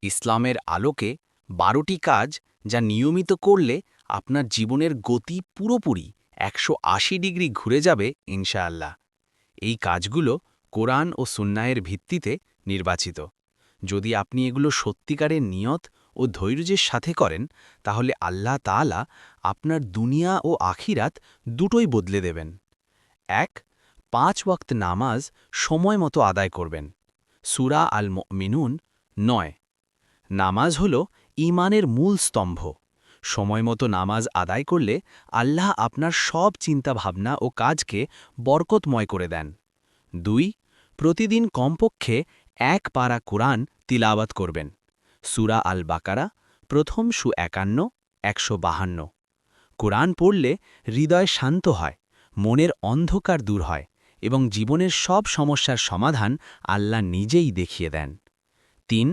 ইসলামের আলোকে ১২টি কাজ যা নিয়মিত করলে আপনার জীবনের গতি পুরোপুরি ১৮০ ডিগ্রি ঘুরে যাবে ইনশাআল্লাহ। এই কাজগুলো কোরআন ও সুন্নাহের ভিত্তিতে নির্বাচিত। যদি আপনি এগুলো সত্যিকারের নিয়ত ও ধৈর্যের সাথে করেন, তাহলে আল্লাহ তাআলা আপনার দুনিয়া ও আখিরাত দুটোই বদলে দেবেন। ১. ৫ ওয়াক্ত নামাজ সময় মতো আদায় করবেন। সূরা আল মুমিনুন ৯। নামাজ হল ঈমানের মূল স্তম্ভ। সময়মতো নামাজ আদায় করলে আল্লাহ আপনার সব চিন্তাভাবনা ও কাজকে বরকতময় করে দেন। ২. প্রতিদিন কমপক্ষে ১ পারা কোরআন তিলাওয়াত করবেন। সূরা আল বাকারা প্রথম ৫১, ১৫২। কোরআন পড়লে হৃদয় শান্ত হয়, মনের অন্ধকার দূর হয় এবং জীবনের সব সমস্যার সমাধান আল্লাহ নিজেই দেখিয়ে দেন। ৩.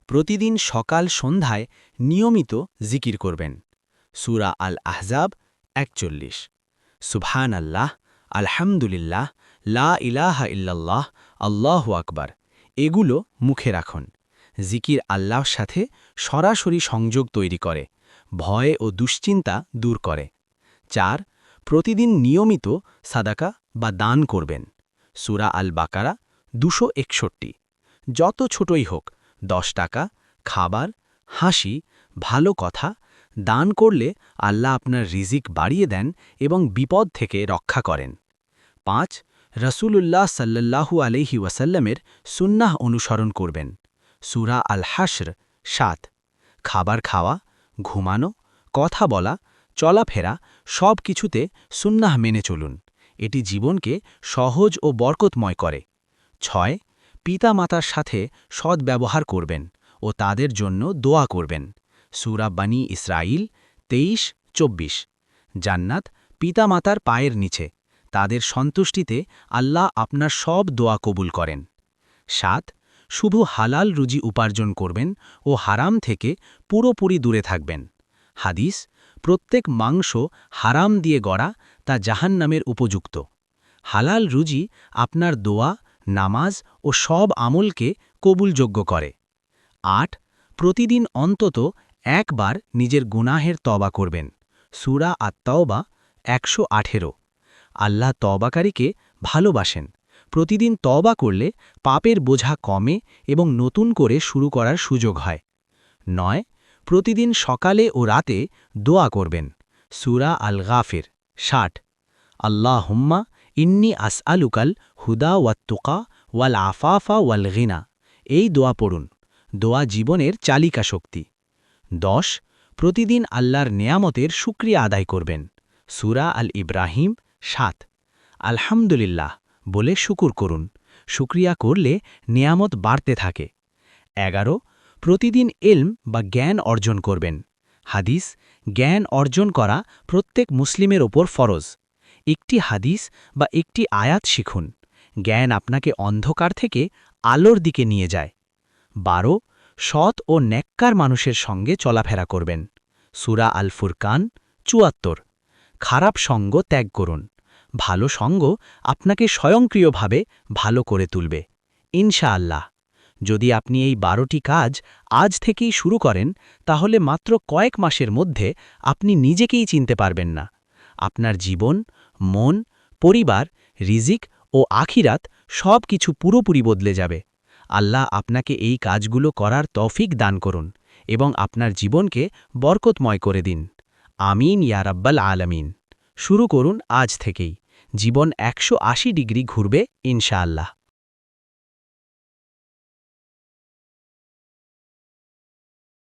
প্রতিদিন সকাল সন্ধ্যায় নিয়মিত জিকির করবেন। সূরা আল আহজাব ৪১। সুবহান আল্লাহ, আলহামদুলিল্লাহ, লা ইলাহা ইল্লাল্লাহ, আল্লাহু আকবার এগুলো মুখে রাখুন। জিকির আল্লাহর সাথে সরাসরি সংযোগ তৈরি করে, ভয় ও দুশ্চিন্তা দূর করে। ৪. প্রতিদিন নিয়মিত সাদাকা বা দান করবেন। সূরা আল বাকারা ২৬১। যত ছোটই হোক, ১০ টাকা, খাবার, হাসি, ভালো কথা দান করলে আল্লাহ আপনার রিজিক বাড়িয়ে দেন এবং বিপদ থেকে রক্ষা করেন। ৫. রাসূলুল্লাহ সাল্লাল্লাহু আলাইহি ওয়াসাল্লামের সুন্নাহ অনুসরণ করবেন। সূরা আল হাশর ৭। খাবার খাওয়া, ঘুমানো, কথা বলা, চলাফেরা সব কিছুতে সুন্নাহ মেনে চলুন। এটি জীবনকে সহজ ও বরকতময় করে। ৬. পিতামাতার সাথে সদ্ব্যবহার করবেন ও তাদের জন্য দোয়া করবেন। সূরা বনী ইসরাঈল ২৩-২৪। জান্নাত পিতামাতার পায়ের নিচে, তাদের সন্তুষ্টিতে আল্লাহ আপনার সব দোয়া কবুল করেন। ৭. শুধু হালাল রুজি উপার্জন করবেন ও হারাম থেকে পুরোপুরি দূরে থাকবেন। হাদিস: প্রত্যেক মাংস হারাম দিয়ে গড়া তা জাহান্নামের উপযুক্ত। হালাল রুজি আপনার দোয়া, নামাজ ও সব আমলকে কবুলযোগ্য করে। ৮. প্রতিদিন অন্তত একবার নিজের গুনাহের তওবা করবেন। সূরা আত-তাওবা ১১৮। আল্লাহ তওবাকারীকে ভালোবাসেন। প্রতিদিন তওবা করলে পাপের বোঝা কমে এবং নতুন করে শুরু করার সুযোগ হয়। ৯. প্রতিদিন সকালে ও রাতে দোয়া করবেন। সূরা আল গাফির ৬০। আল্লাহুম্মা ইন্নী আসআলুকাল হুদা ওয়াত-তুকা ওয়াল আফাফা ওয়াল গিনা এই দোয়া পড়ুন। দোয়া জীবনের চালিকা শক্তি। ১০. প্রতিদিন আল্লাহর নেয়ামতের শুকরিয়া আদায় করবেন। সূরা আল ইব্রাহিম ৭। আলহামদুলিল্লাহ বলে শুকুর করুন। শুকরিয়া করলে নেয়ামত বাড়তে থাকে। ১১. প্রতিদিন ইলম বা জ্ঞান অর্জন করবেন। হাদিস: জ্ঞান অর্জন করা প্রত্যেক মুসলিমের ওপর ফরজ। একটি হাদিস বা একটি আয়াত শিখুন। জ্ঞান আপনাকে অন্ধকার থেকে আলোর দিকে নিয়ে যায়। ১২. সৎ ও নেককার মানুষের সঙ্গে চলাফেরা করবেন। সূরা আল ফুরকান ৭৪। খারাপ সঙ্গ ত্যাগ করুন। ভালো সঙ্গ আপনাকে স্বয়ংক্রিয়ভাবে ভালো করে তুলবে ইনশাআল্লাহ। যদি আপনি এই ১২টি কাজ আজ থেকেই শুরু করেন, তাহলে মাত্র কয়েক মাসের মধ্যে আপনি নিজেকেই চিনতে পারবেন না। আপনার জীবন, মন, পরিবার, রিজিক ও আখিরাত সব কিছু পুরোপুরি বদলে যাবে। আল্লাহ আপনাকে এই কাজগুলো করার তৌফিক দান করুন এবং আপনার জীবনকে বরকতময় করে দিন। আমিন ইয়া রাব্বাল আলামিন। শুরু করুন আজ থেকেই। জীবন ১৮০ ডিগ্রি ঘুরবে ইনশাআল্লাহ।